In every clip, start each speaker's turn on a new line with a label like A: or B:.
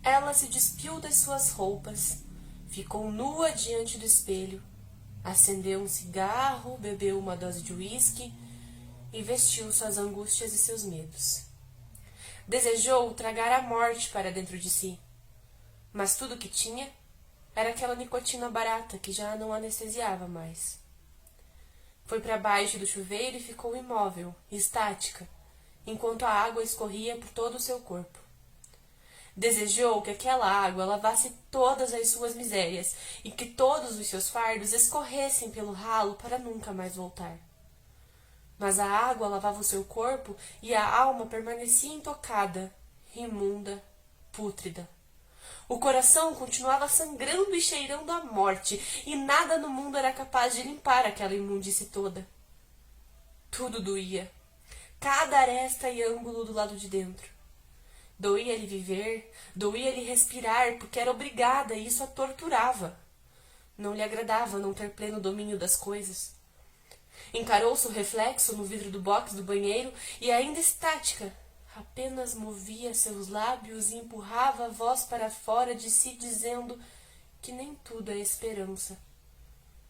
A: Ela se despiu das suas roupas, ficou nua diante do espelho, acendeu um cigarro, bebeu uma dose de uísque e vestiu suas angústias e seus medos. Desejou tragar a morte para dentro de si, mas tudo o que tinha era aquela nicotina barata que já não anestesiava mais. Foi para baixo do chuveiro e ficou imóvel, estática, enquanto a água escorria por todo o seu corpo. Desejou que aquela água lavasse todas as suas misérias e que todos os seus fardos escorressem pelo ralo para nunca mais voltar. Mas a água lavava o seu corpo e a alma permanecia intocada, imunda, pútrida. O coração continuava sangrando e cheirando a morte, e nada no mundo era capaz de limpar aquela imundície toda. Tudo doía, cada aresta e ângulo do lado de dentro. Doía-lhe viver, doía-lhe respirar, porque era obrigada e isso a torturava. Não lhe agradava não ter pleno domínio das coisas. Encarou-se o reflexo no vidro do box do banheiro e, ainda estática, apenas movia seus lábios e empurrava a voz para fora de si, dizendo que nem tudo é esperança.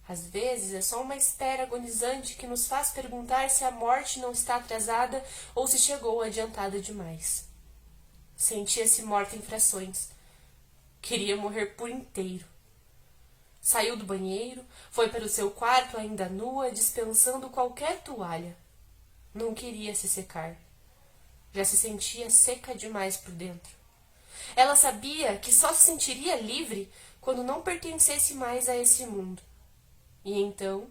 A: Às vezes é só uma espera agonizante que nos faz perguntar se a morte não está atrasada ou se chegou adiantada demais. Sentia-se morta em frações. Queria morrer por inteiro. Saiu do banheiro, foi para o seu quarto ainda nua, dispensando qualquer toalha. Não queria se secar. Já se sentia seca demais por dentro. Ela sabia que só se sentiria livre quando não pertencesse mais a esse mundo. E então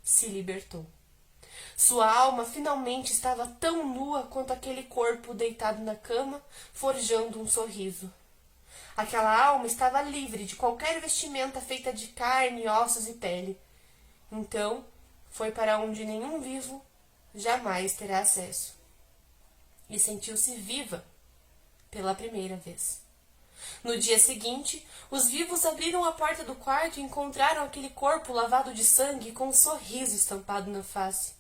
A: se libertou. Sua alma finalmente estava tão nua quanto aquele corpo deitado na cama, forjando um sorriso. Aquela alma estava livre de qualquer vestimenta feita de carne, ossos e pele. Então foi para onde nenhum vivo jamais terá acesso. E sentiu-se viva pela primeira vez. No dia seguinte, os vivos abriram a porta do quarto e encontraram aquele corpo lavado de sangue com um sorriso estampado na face.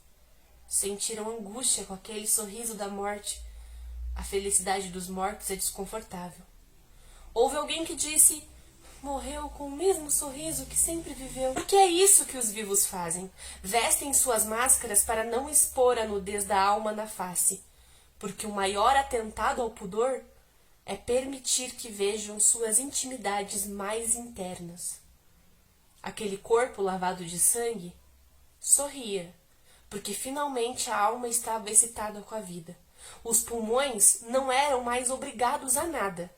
A: Sentiram angústia com aquele sorriso da morte. A felicidade dos mortos é desconfortável. Houve alguém que disse: morreu com o mesmo sorriso que sempre viveu. Porque é isso que os vivos fazem. Vestem suas máscaras para não expor a nudez da alma na face. Porque o maior atentado ao pudor é permitir que vejam suas intimidades mais internas. Aquele corpo lavado de sangue sorria, porque finalmente a alma estava excitada com a vida. Os pulmões não eram mais obrigados a nada,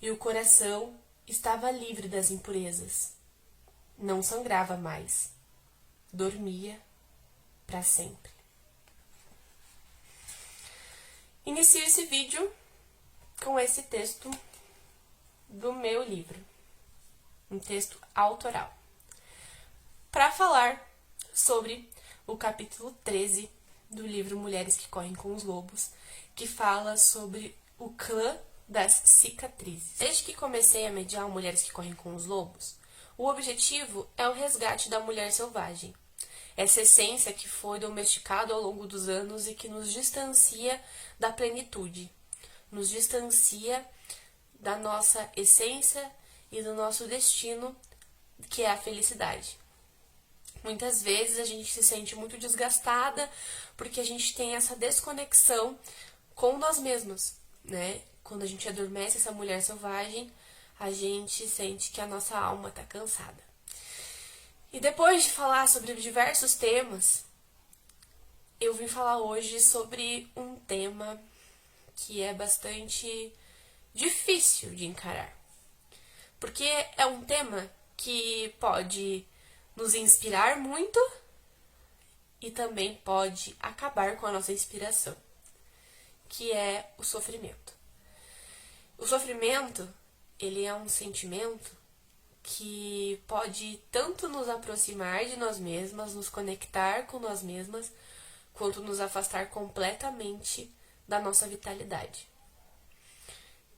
A: e o coração estava livre das impurezas. Não sangrava mais. Dormia para sempre. Inicio esse vídeo com esse texto do meu livro, um texto autoral, para falar sobre o capítulo 13 do livro Mulheres que Correm com os Lobos, que fala sobre o clã das cicatrizes. Desde que comecei a mediar Mulheres que Correm com os Lobos, o objetivo é o resgate da mulher selvagem, essa essência que foi domesticada ao longo dos anos e que nos distancia da plenitude, nos distancia da nossa essência e do nosso destino, que é a felicidade. Muitas vezes a gente se sente muito desgastada porque a gente tem essa desconexão com nós mesmos, né? Quando a gente adormece essa mulher selvagem, a gente sente que a nossa alma está cansada. E depois de falar sobre diversos temas, eu vim falar hoje sobre um tema que é bastante difícil de encarar. Porque é um tema que pode nos inspirar muito e também pode acabar com a nossa inspiração, que é o sofrimento. O sofrimento, ele é um sentimento que pode tanto nos aproximar de nós mesmas, nos conectar com nós mesmas, quanto nos afastar completamente da nossa vitalidade.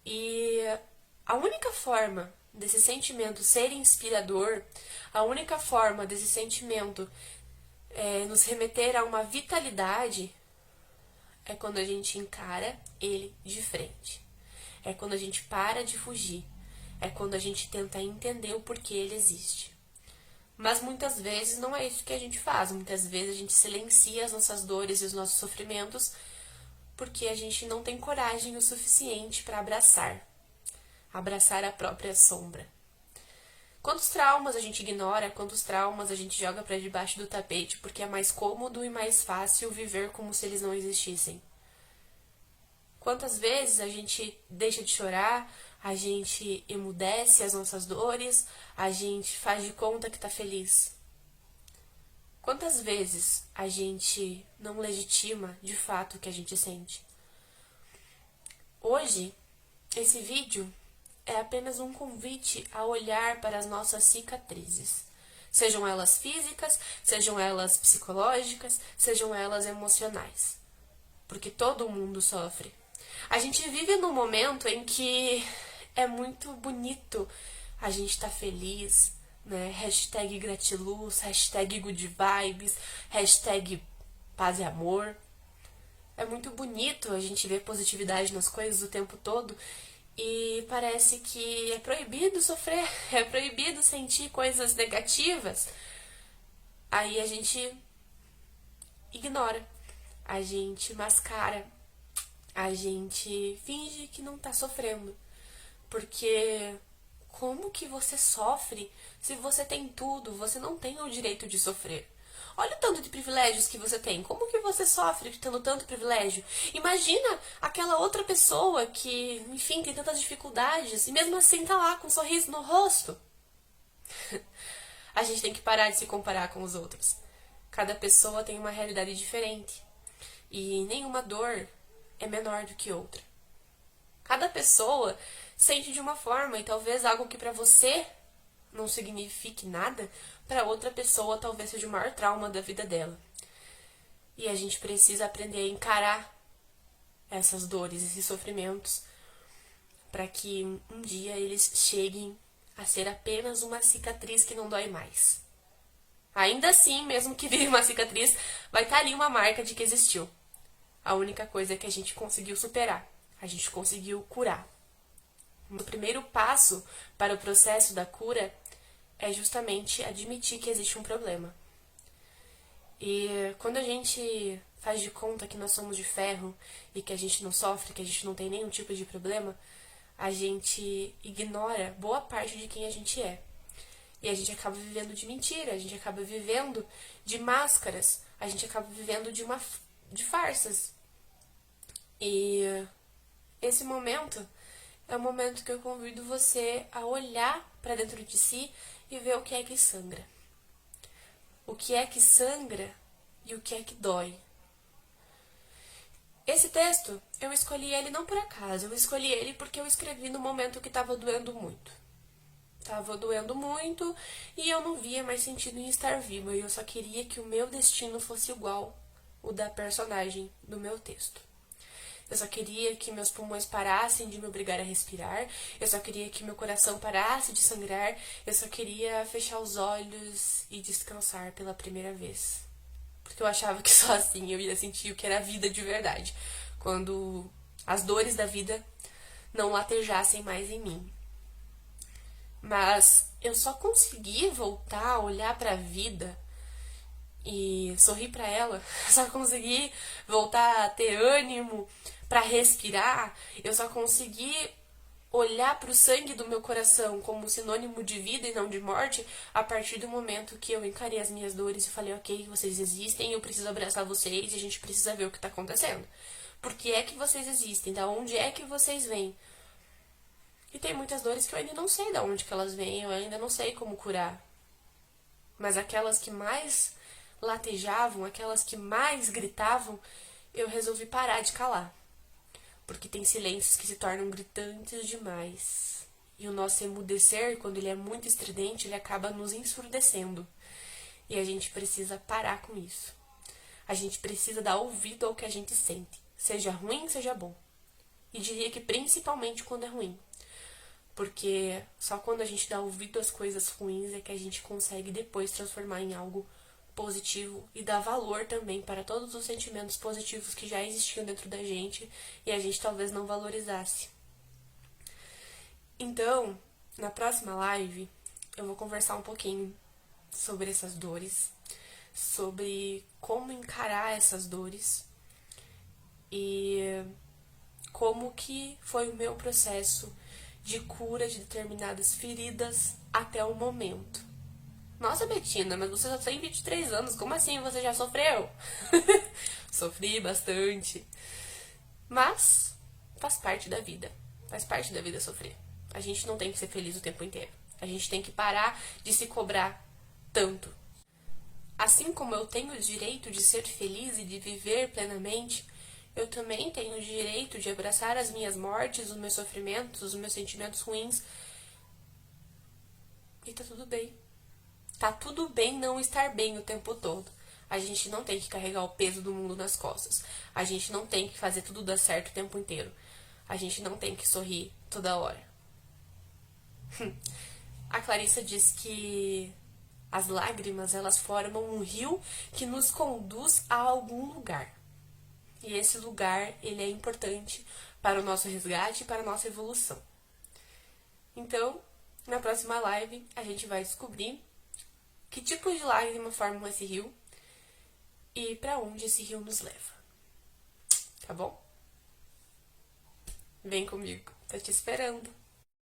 A: E a única forma desse sentimento ser inspirador, a única forma desse sentimento nos remeter a uma vitalidade é quando a gente encara ele de frente. É quando a gente para de fugir. É quando a gente tenta entender o porquê ele existe. Mas muitas vezes não é isso que a gente faz. Muitas vezes a gente silencia as nossas dores e os nossos sofrimentos porque a gente não tem coragem o suficiente para abraçar a própria sombra. Quantos traumas a gente ignora, quantos traumas a gente joga para debaixo do tapete porque é mais cômodo e mais fácil viver como se eles não existissem. Quantas vezes a gente deixa de chorar, a gente emudece as nossas dores, a gente faz de conta que tá feliz. Quantas vezes a gente não legitima de fato o que a gente sente? Hoje, esse vídeo é apenas um convite a olhar para as nossas cicatrizes. Sejam elas físicas, sejam elas psicológicas, sejam elas emocionais. Porque todo mundo sofre. A gente vive num momento em que é muito bonito a gente tá feliz, né? Hashtag gratiluz, hashtag good vibes, hashtag paz e amor. É muito bonito a gente ver positividade nas coisas o tempo todo e parece que é proibido sofrer, é proibido sentir coisas negativas. Aí a gente ignora, a gente mascara, a gente finge que não tá sofrendo. Porque como que você sofre se você tem tudo? Você não tem o direito de sofrer. Olha o tanto de privilégios que você tem. Como que você sofre tendo tanto privilégio? Imagina aquela outra pessoa que, enfim, tem tantas dificuldades e mesmo assim tá lá com um sorriso no rosto. A gente tem que parar de se comparar com os outros. Cada pessoa tem uma realidade diferente. E nenhuma dor é menor do que outra. Cada pessoa sente de uma forma e talvez algo que para você não signifique nada, para outra pessoa talvez seja o maior trauma da vida dela. E a gente precisa aprender a encarar essas dores, esses sofrimentos, para que um dia eles cheguem a ser apenas uma cicatriz que não dói mais. Ainda assim, mesmo que vire uma cicatriz, vai estar ali uma marca de que existiu. A única coisa é que a gente conseguiu superar, a gente conseguiu curar. O primeiro passo para o processo da cura é justamente admitir que existe um problema. E quando a gente faz de conta que nós somos de ferro e que a gente não sofre, que a gente não tem nenhum tipo de problema, a gente ignora boa parte de quem a gente é. E a gente acaba vivendo de mentira, a gente acaba vivendo de máscaras, a gente acaba vivendo de farsas. E esse momento é o momento que eu convido você a olhar para dentro de si e ver o que é que sangra. O que é que sangra e o que é que dói. Esse texto, eu escolhi ele não por acaso, eu escolhi ele porque eu escrevi no momento que estava doendo muito. Estava doendo muito e eu não via mais sentido em estar viva e eu só queria que o meu destino fosse igual o da personagem do meu texto. Eu só queria que meus pulmões parassem de me obrigar a respirar. Eu só queria que meu coração parasse de sangrar. Eu só queria fechar os olhos e descansar pela primeira vez. Porque eu achava que só assim eu ia sentir o que era a vida de verdade. Quando as dores da vida não latejassem mais em mim. Mas eu só consegui voltar a olhar para a vida e sorrir para ela. Só consegui voltar a ter ânimo para respirar. Eu só consegui olhar para o sangue do meu coração como sinônimo de vida e não de morte a partir do momento que eu encarei as minhas dores e falei, ok, vocês existem, eu preciso abraçar vocês e a gente precisa ver o que está acontecendo. Por que é que vocês existem? Da onde é que vocês vêm? E tem muitas dores que eu ainda não sei de onde que elas vêm, eu ainda não sei como curar. Mas aquelas que mais latejavam, aquelas que mais gritavam, eu resolvi parar de calar. Porque tem silêncios que se tornam gritantes demais. E o nosso emudecer, quando ele é muito estridente, ele acaba nos ensurdecendo. E a gente precisa parar com isso. A gente precisa dar ouvido ao que a gente sente. Seja ruim, seja bom. E diria que principalmente quando é ruim. Porque só quando a gente dá ouvido às coisas ruins é que a gente consegue depois transformar em algo positivo e dar valor também para todos os sentimentos positivos que já existiam dentro da gente e a gente talvez não valorizasse. Então, na próxima live, eu vou conversar um pouquinho sobre essas dores, sobre como encarar essas dores e como que foi o meu processo de cura de determinadas feridas até o momento. Nossa, Betina, mas você só tem 23 anos, como assim você já sofreu? Sofri bastante. Mas faz parte da vida. Faz parte da vida sofrer. A gente não tem que ser feliz o tempo inteiro. A gente tem que parar de se cobrar tanto. Assim como eu tenho o direito de ser feliz e de viver plenamente, eu também tenho o direito de abraçar as minhas mortes, os meus sofrimentos, os meus sentimentos ruins. E tá tudo bem. Tá tudo bem não estar bem o tempo todo. A gente não tem que carregar o peso do mundo nas costas. A gente não tem que fazer tudo dar certo o tempo inteiro. A gente não tem que sorrir toda hora. A Clarissa diz que as lágrimas, elas formam um rio que nos conduz a algum lugar. E esse lugar, ele é importante para o nosso resgate e para a nossa evolução. Então, na próxima live, a gente vai descobrir que tipo de lágrima formam esse rio e para onde esse rio nos leva. Tá bom? Vem comigo, tô te esperando.